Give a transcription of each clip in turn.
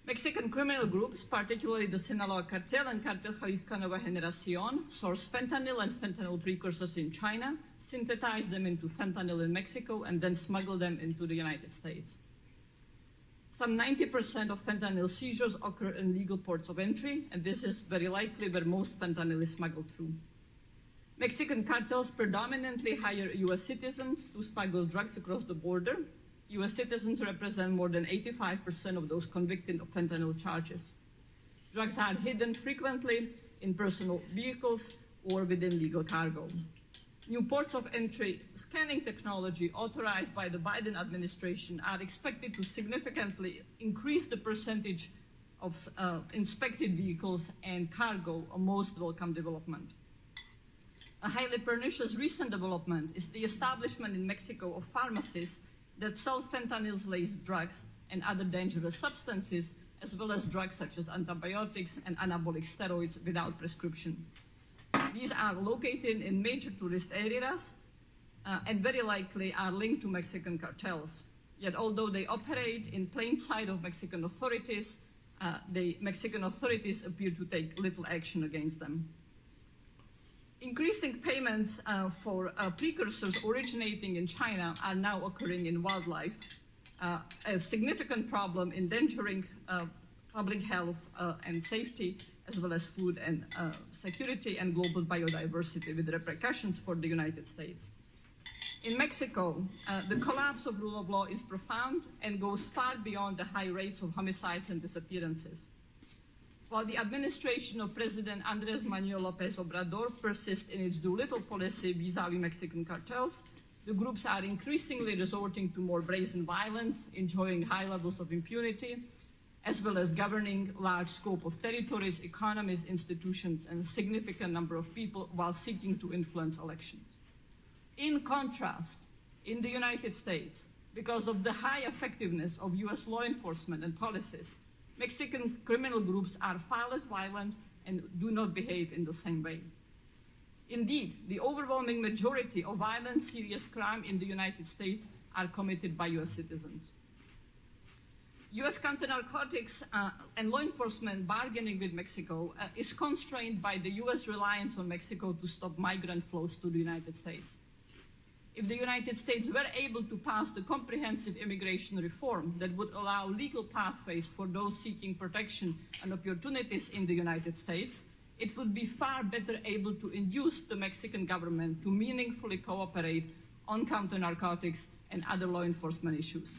Mexican criminal groups, particularly the Sinaloa Cartel and Cartel Jalisco Nueva Generación, source fentanyl and fentanyl precursors in China, synthesize them into fentanyl in Mexico, and then smuggle them into the United States. Some 90% of fentanyl seizures occur in legal ports of entry, and this is very likely where most fentanyl is smuggled through. Mexican cartels predominantly hire U.S. citizens to smuggle drugs across the border. U.S. citizens represent more than 85% of those convicted of fentanyl charges. Drugs are hidden frequently in personal vehicles or within legal cargo. New ports of entry scanning technology authorized by the Biden administration are expected to significantly increase the percentage of inspected vehicles and cargo, a most welcome development. A highly pernicious recent development is the establishment in Mexico of pharmacies that sell fentanyl-laced drugs and other dangerous substances, as well as drugs such as antibiotics and anabolic steroids without prescription. These are located in major tourist areas and very likely are linked to Mexican cartels. Yet although they operate in plain sight of Mexican authorities, the Mexican authorities appear to take little action against them. Increasing payments for precursors originating in China are now occurring in wildlife, a significant problem endangering public health and safety, as well as food and security and global biodiversity, with repercussions for the United States. In Mexico, the collapse of rule of law is profound and goes far beyond the high rates of homicides and disappearances. While the administration of President Andrés Manuel López Obrador persists in its do-little policy vis-a-vis Mexican cartels, the groups are increasingly resorting to more brazen violence, enjoying high levels of impunity, as well as governing large scope of territories, economies, institutions, and a significant number of people while seeking to influence elections. In contrast, in the United States, because of the high effectiveness of US law enforcement and policies, Mexican criminal groups are far less violent and do not behave in the same way. Indeed, the overwhelming majority of violent, serious crime in the United States are committed by US citizens. US counter-narcotics and law enforcement bargaining with Mexico is constrained by the US reliance on Mexico to stop migrant flows to the United States. If the United States were able to pass the comprehensive immigration reform that would allow legal pathways for those seeking protection and opportunities in the United States, it would be far better able to induce the Mexican government to meaningfully cooperate on counter-narcotics and other law enforcement issues.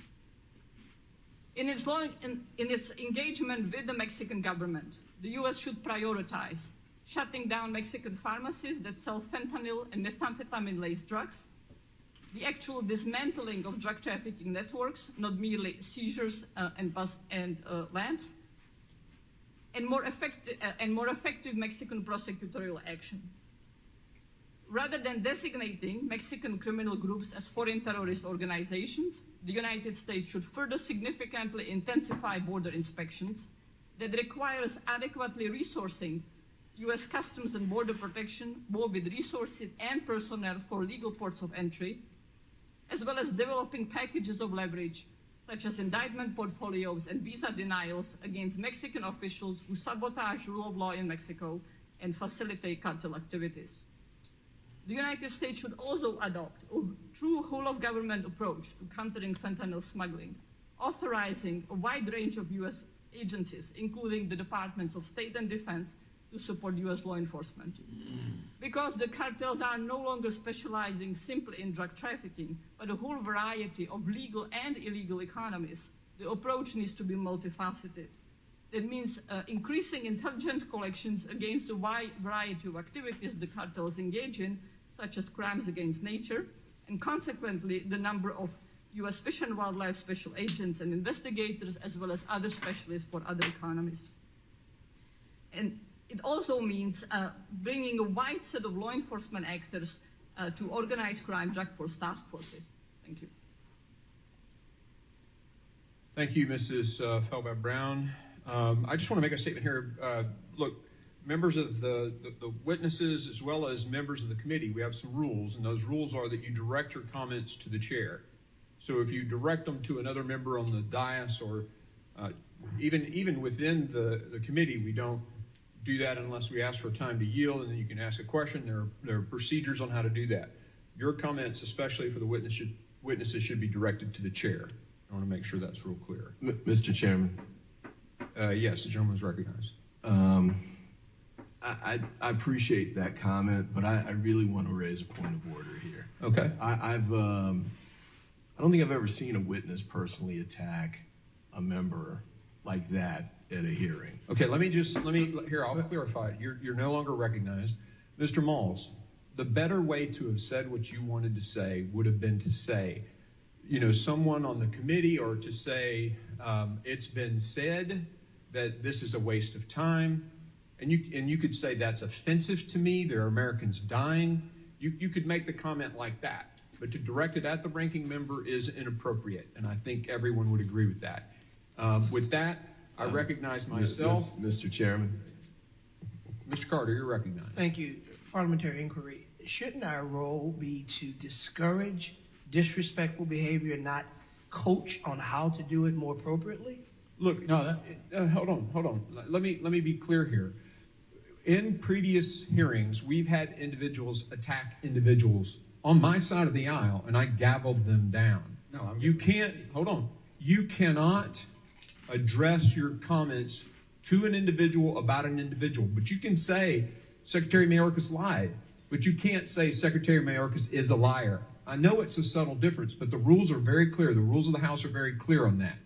In its engagement with the Mexican government, the US should prioritize shutting down Mexican pharmacies that sell fentanyl and methamphetamine-laced drugs, the actual dismantling of drug trafficking networks, not merely seizures and lamps, and more effective Mexican prosecutorial action. Rather than designating Mexican criminal groups as foreign terrorist organizations, the United States should further significantly intensify border inspections that requires adequately resourcing US Customs and Border Protection, both with resources and personnel for legal ports of entry, as well as developing packages of leverage, such as indictment portfolios and visa denials against Mexican officials who sabotage rule of law in Mexico and facilitate cartel activities. The United States should also adopt a true whole-of-government approach to countering fentanyl smuggling, authorizing a wide range of US agencies, including the Departments of State and Defense, to support US law enforcement. Because the cartels are no longer specializing simply in drug trafficking, but a whole variety of legal and illegal economies, the approach needs to be multifaceted. That means increasing intelligence collections against a wide variety of activities the cartels engage in, such as crimes against nature, and consequently the number of US Fish and Wildlife Special Agents and investigators, as well as other specialists for other economies. And it also means bringing a wide set of law enforcement actors to organized crime drug force task forces. Thank you. Thank you, Mrs. Feldman-Brown. I just want to make a statement here. Look, members of the witnesses, as well as members of the committee, we have some rules, and those rules are that you direct your comments to the chair. So if you direct them to another member on the dais or Even within the committee, we don't do that unless we ask for time to yield, and then you can ask a question. There are procedures on how to do that. Your comments, especially for the witnesses, should be directed to the chair. I want to make sure that's real clear. Mr. Chairman. Yes, the gentleman is recognized. I appreciate that comment, but I really want to raise a point of order here. Okay. I don't think I've ever seen a witness personally attack a member like that at a hearing. Okay, I'll clarify it. You're no longer recognized. Mr. Malls, the better way to have said what you wanted to say would have been to say, someone on the committee, or to say, it's been said that this is a waste of time. And you could say that's offensive to me. There are Americans dying. You could make the comment like that. But to direct it at the ranking member is inappropriate. And I think everyone would agree with that. With that, I recognize myself. Mr. Chairman. Mr. Carter, you're recognized. Thank you. Parliamentary inquiry. Shouldn't our role be to discourage disrespectful behavior, not coach on how to do it more appropriately? Look, no, hold on. Let me be clear here. In previous hearings, we've had individuals attack individuals on my side of the aisle, and I gavelled them down. No, you can't. Hold on. You cannot address your comments to an individual about an individual, but you can say Secretary Mayorkas lied, but you can't say Secretary Mayorkas is a liar. I know it's a subtle difference, but the rules are very clear. The rules of the House are very clear on that.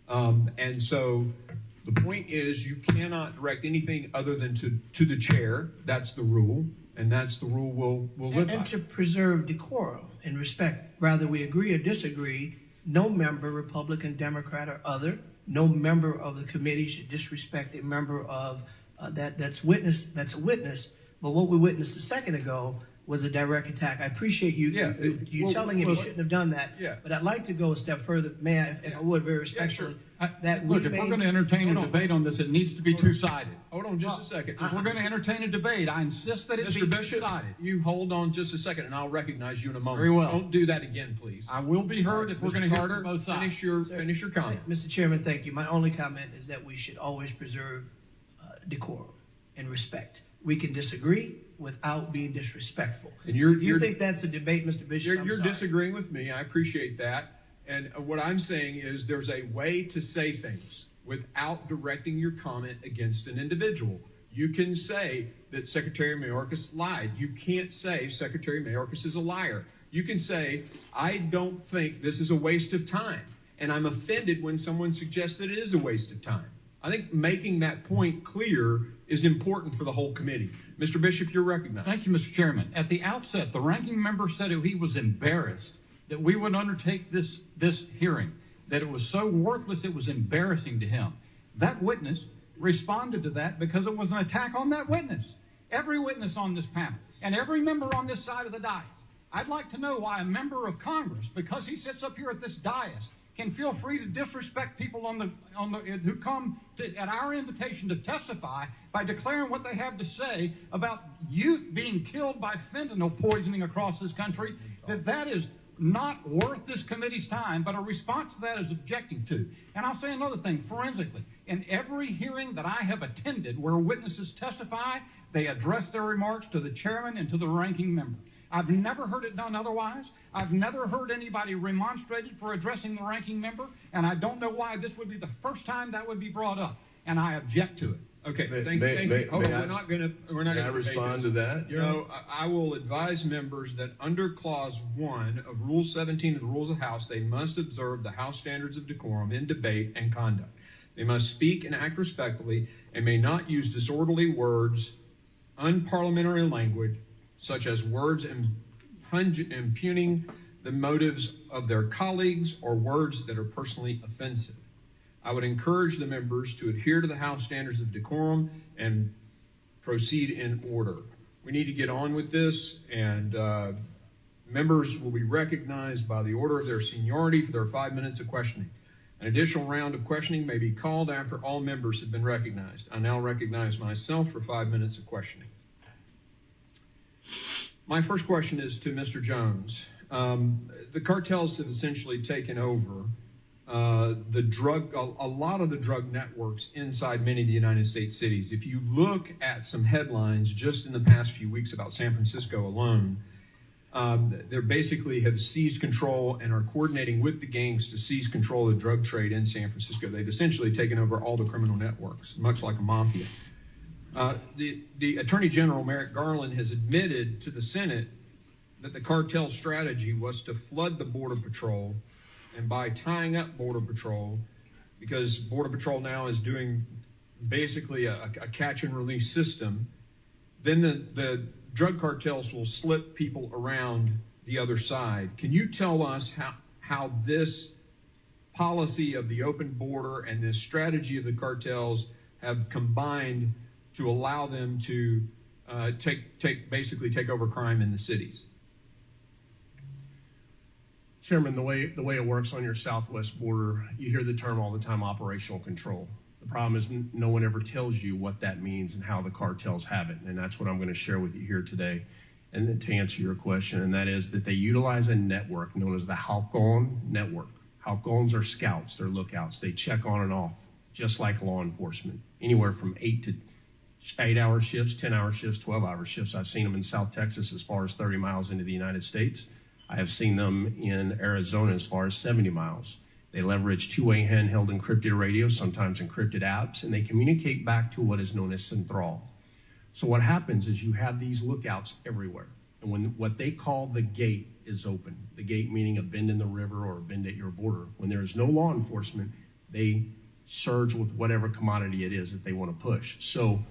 And so the point is, you cannot direct anything other than to the chair. That's the rule, and that's the rule we'll live by. And to preserve decorum and respect, whether we agree or disagree, no member, Republican, Democrat, or other, no member of the committee should disrespect a member of that's a witness. But what we witnessed a second ago was a direct attack. I appreciate you telling him he shouldn't have done that. Yeah. But I'd like to go a step further, may I, if I would, very respectfully. Look, if we're going to entertain a debate on this, it needs to be two-sided. Hold on just a second. If we're going to entertain a debate, I insist that it be Mr. Bishop, two-sided. you hold on just a second, and I'll recognize you in a moment. Very well. Don't do that again, please. I will be heard if we're going to hear from both sides. Finish your comment. Mr. Chairman, thank you. My only comment is that we should always preserve decorum and respect. We can disagree without being disrespectful. And if you think that's a debate, Mr. Bishop, you're disagreeing with me. I appreciate that. And what I'm saying is there's a way to say things without directing your comment against an individual. You can say that Secretary Mayorkas lied. You can't say Secretary Mayorkas is a liar. You can say, I don't think this is a waste of time. And I'm offended when someone suggests that it is a waste of time. I think making that point clear is important for the whole committee. Mr. Bishop, you're recognized. Thank you, Mr. Chairman. At the outset, the ranking member said he was embarrassed that we would undertake this hearing, that it was so worthless it was embarrassing to him. That witness responded to that because it was an attack on that witness. Every witness on this panel and every member on this side of the dais. I'd like to know why a member of Congress, because he sits up here at this dais, can feel free to disrespect people who come at our invitation to testify by declaring what they have to say about youth being killed by fentanyl poisoning across this country, that is not worth this committee's time, but a response to that is objecting to. And I'll say another thing, forensically. In every hearing that I have attended where witnesses testify, they address their remarks to the chairman and to the ranking member. I've never heard it done otherwise. I've never heard anybody remonstrated for addressing the ranking member, and I don't know why this would be the first time that would be brought up, and I object to it. Okay, thank you. Hold on, we're not gonna respond to that? I will advise members that under Clause 1 of Rule 17 of the Rules of the House, they must observe the House standards of decorum in debate and conduct. They must speak and act respectfully and may not use disorderly words, unparliamentary language, such as words impugning the motives of their colleagues or words that are personally offensive. I would encourage the members to adhere to the House standards of decorum and proceed in order. We need to get on with this, and members will be recognized by the order of their seniority for their 5 minutes of questioning. An additional round of questioning may be called after all members have been recognized. I now recognize myself for 5 minutes of questioning. My first question is to Mr. Jones. The cartels have essentially taken over a lot of the drug networks inside many of the United States cities. If you look at some headlines just in the past few weeks about San Francisco alone, they basically have seized control and are coordinating with the gangs to seize control of the drug trade in San Francisco. They've essentially taken over all the criminal networks, much like a mafia. The Attorney General, Merrick Garland, has admitted to the Senate that the cartel strategy was to flood the Border Patrol, and by tying up Border Patrol, because Border Patrol now is doing basically a catch and release system, then the drug cartels will slip people around the other side. Can you tell us how this policy of the open border and this strategy of the cartels have combined to allow them to basically take over crime in the cities? Chairman, the way it works on your southwest border, you hear the term all the time, operational control. The problem is no one ever tells you what that means and how the cartels have it. And that's what I'm going to share with you here today. And then to answer your question, and that is that they utilize a network known as the Halcon network. Halcons are scouts, they're lookouts. They check on and off, just like law enforcement, anywhere from 8-hour shifts, 10-hour shifts, 12-hour shifts. I've seen them in South Texas as far as 30 miles into the United States. I have seen them in Arizona as far as 70 miles. They leverage two-way handheld encrypted radios, sometimes encrypted apps, and they communicate back to what is known as Central. So what happens is you have these lookouts everywhere. And when what they call the gate is open, the gate meaning a bend in the river or a bend at your border, when there is no law enforcement, they surge with whatever commodity it is that they want to push. So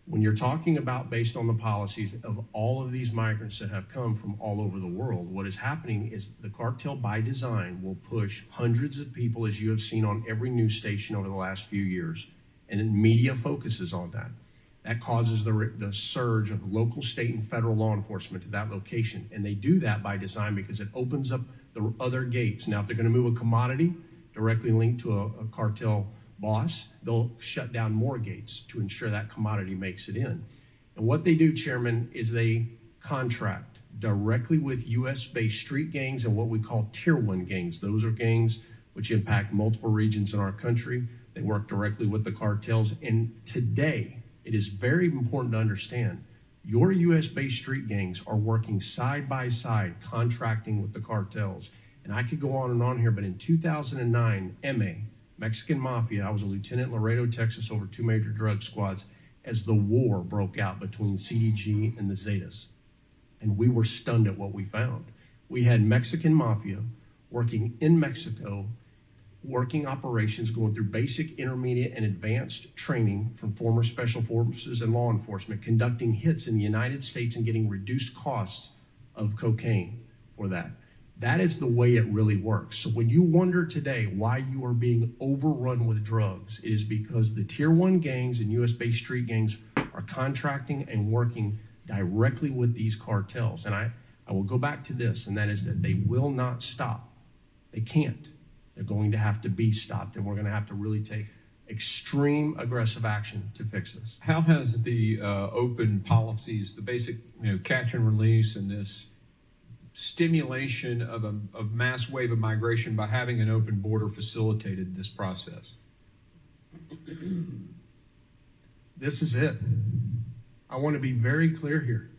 when you're talking about, based on the policies of all of these migrants that have come from all over the world, what is happening is the cartel by design will push hundreds of people, as you have seen on every news station over the last few years, and then media focuses on that. That causes the surge of local, state, and federal law enforcement to that location. And they do that by design because it opens up the other gates. Now, if they're going to move a commodity directly linked to a cartel boss, they'll shut down more gates to ensure that commodity makes it in. And what they do, Chairman, is they contract directly with U.S.-based street gangs and what we call Tier 1 gangs. Those are gangs which impact multiple regions in our country. They work directly with the cartels. And today, it is very important to understand, your U.S.-based street gangs are working side by side, contracting with the cartels. And I could go on here, but in 2009, Mexican Mafia, I was a lieutenant in Laredo, Texas, over 2 major drug squads as the war broke out between CDG and the Zetas. And we were stunned at what we found. We had Mexican Mafia working in Mexico, working operations, going through basic, intermediate, and advanced training from former special forces and law enforcement, conducting hits in the United States and getting reduced costs of cocaine for that. That is the way it really works. So when you wonder today why you are being overrun with drugs, it is because the Tier 1 gangs and US-based street gangs are contracting and working directly with these cartels. And I will go back to this, and that is that they will not stop. They can't. They're going to have to be stopped, and we're going to have to really take extreme aggressive action to fix this. How has the open policies, the basic catch and release, and this stimulation of a mass wave of migration by having an open border facilitated this process? This is it. I want to be very clear here.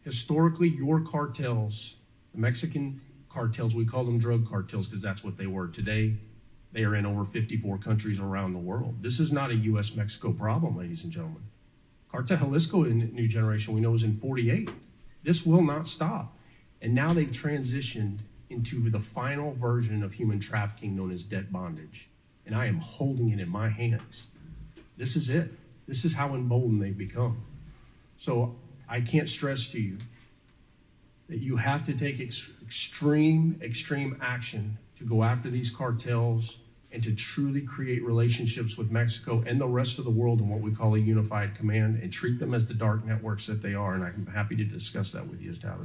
Historically, your cartels, the Mexican cartels, we call them drug cartels because that's what they were. Today, they are in over 54 countries around the world. This is not a U.S.-Mexico problem, ladies and gentlemen. Cartel Jalisco in New Generation, we know, is in 48. This will not stop. And now they've transitioned into the final version of human trafficking known as debt bondage. And I am holding it in my hands. This is it. This is how emboldened they've become. So I can't stress to you that you have to take extreme action to go after these cartels and to truly create relationships with Mexico and the rest of the world in what we call a unified command and treat them as the dark networks that they are. And I'm happy to discuss that with you as to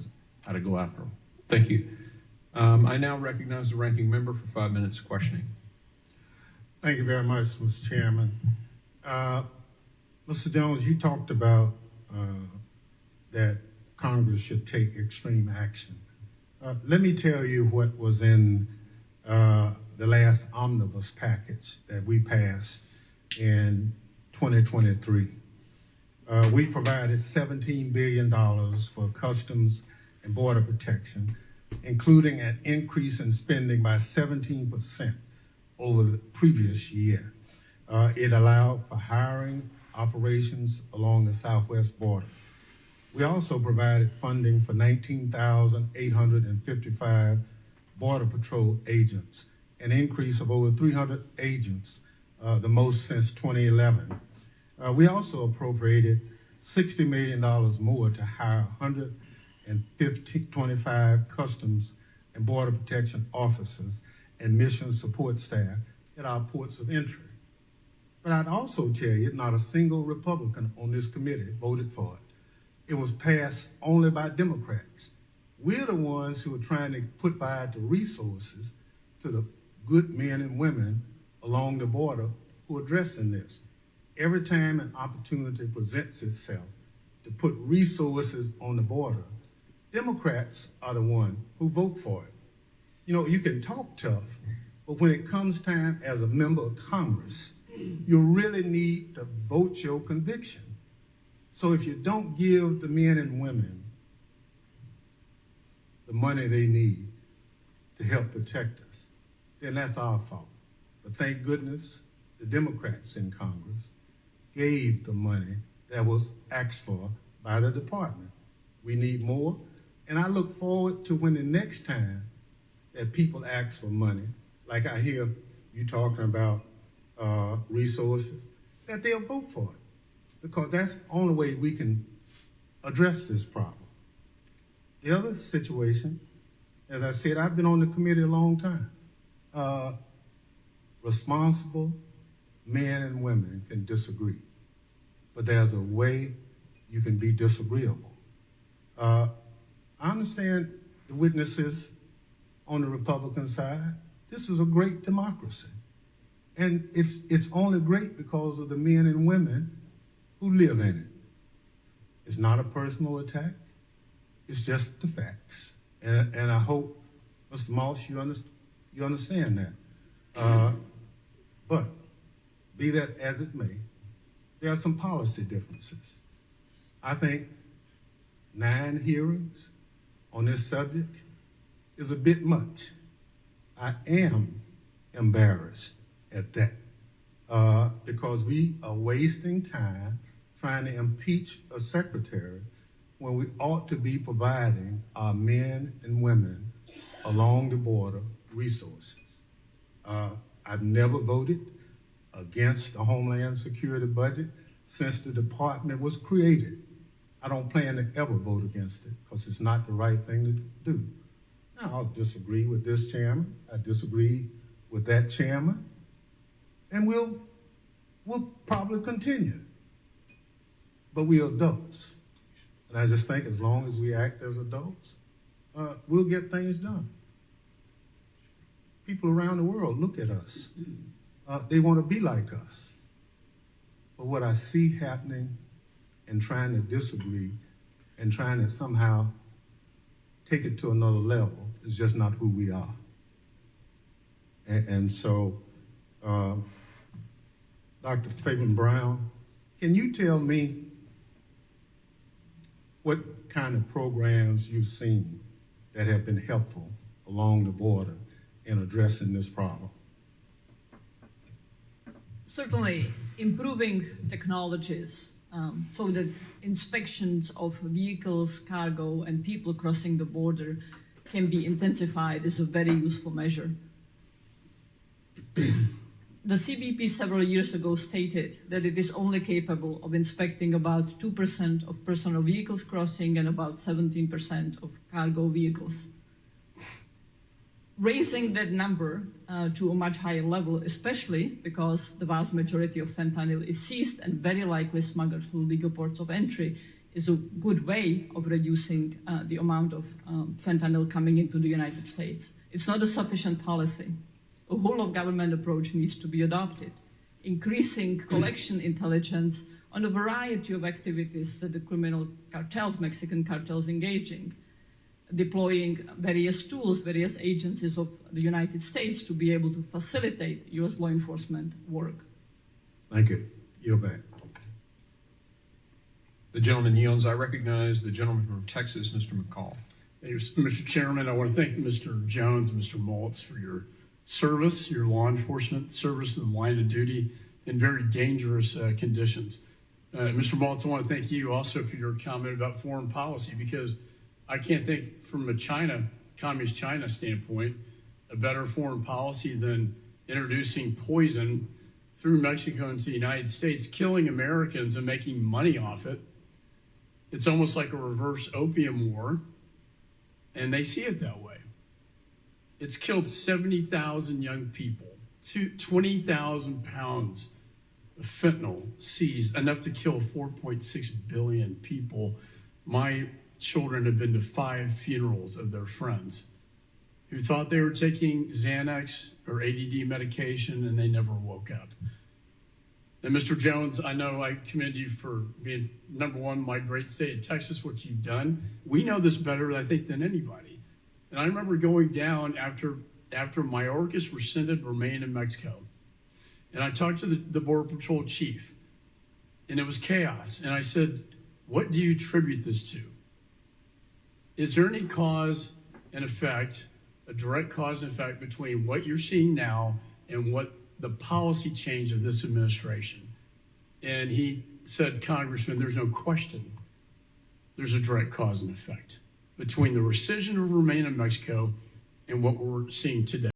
how to go after them. Thank you. I now recognize the ranking member for 5 minutes of questioning. Thank you very much, Mr. Chairman. Mr. Jones, you talked about that Congress should take extreme action. Let me tell you what was in the the last omnibus package that we passed in 2023. We provided $17 billion for customs and border protection, including an increase in spending by 17% over the previous year. It allowed for hiring operations along the southwest border. We also provided funding for 19,855 Border Patrol agents, an increase of over 300 agents, the most since 2011. We also appropriated $60 million more to hire 125 Customs and Border Protection officers and mission support staff at our ports of entry. But I'd also tell you, not a single Republican on this committee voted for it. It was passed only by Democrats. We're the ones who are trying to provide the resources to the good men and women along the border who are addressing this. Every time an opportunity presents itself to put resources on the border, Democrats are the one who vote for it. You know, you can talk tough, but when it comes time as a member of Congress, you really need to vote your conviction. So if you don't give the men and women the money they need to help protect us, then that's our fault. But thank goodness the Democrats in Congress gave the money that was asked for by the department. We need more, and I look forward to when the next time that people ask for money, like I hear you talking about resources, that they'll vote for it, because that's the only way we can address this problem. The other situation, as I said, I've been on the committee a long time. Responsible men and women can disagree, but there's a way you can be disagreeable. I understand the witnesses on the Republican side. This is a great democracy. And it's only great because of the men and women who live in it. It's not a personal attack. It's just the facts. And I hope, Mr. Moss, you understand that. But be that as it may, there are some policy differences. I think 9 hearings on this subject is a bit much. I am embarrassed at that because we are wasting time trying to impeach a secretary when we ought to be providing our men and women along the border resources. I've never voted against the Homeland Security budget since the department was created. I don't plan to ever vote against it because it's not the right thing to do. Now, I'll disagree with this chairman. I disagree with that chairman. And we'll probably continue. But we're adults. And I just think as long as we act as adults, we'll get things done. People around the world look at us. They want to be like us. But what I see happening and trying to disagree and trying to somehow take it to another level is just not who we are. And so, Dr. Fabian Brown, can you tell me what kind of programs you've seen that have been helpful along the border in addressing this problem? Certainly, improving technologies so that inspections of vehicles, cargo, and people crossing the border can be intensified is a very useful measure. The CBP several years ago stated that it is only capable of inspecting about 2% of personal vehicles crossing and about 17% of cargo vehicles. Raising that number to a much higher level, especially because the vast majority of fentanyl is seized and very likely smuggled through legal ports of entry, is a good way of reducing the amount of fentanyl coming into the United States. It's not a sufficient policy. A whole-of-government approach needs to be adopted, increasing collection intelligence on a variety of activities that the criminal cartels, Mexican cartels, engage in. deploying various tools, various agencies of the United States to be able to facilitate U.S. law enforcement work. Thank you. You're back. The gentleman yields. I recognize the gentleman from Texas, Mr. McCall. Thank you, Mr. Chairman. I want to thank Mr. Jones and Mr. Maltz for your service, your law enforcement service in the line of duty in very dangerous conditions. Mr. Maltz, I want to thank you also for your comment about foreign policy, because I can't think from a communist China standpoint, a better foreign policy than introducing poison through Mexico into the United States, killing Americans and making money off it. It's almost like a reverse opium war, and they see it that way. It's killed 70,000 young people, 20,000 pounds of fentanyl seized, enough to kill 4.6 billion people. My children have been to 5 funerals of their friends who thought they were taking Xanax or ADD medication and they never woke up. And Mr. Jones, I know I commend you for being number one, my great state of Texas, what you've done. We know this better, I think, than anybody. And I remember going down after Mayorkas rescinded remain in Mexico. And I talked to the Border Patrol chief, and it was chaos. And I said, what do you attribute this to? Is there any cause and effect, a direct cause and effect between what you're seeing now and what the policy change of this administration? And he said, Congressman, there's no question there's a direct cause and effect between the rescission of remain in Mexico and what we're seeing today.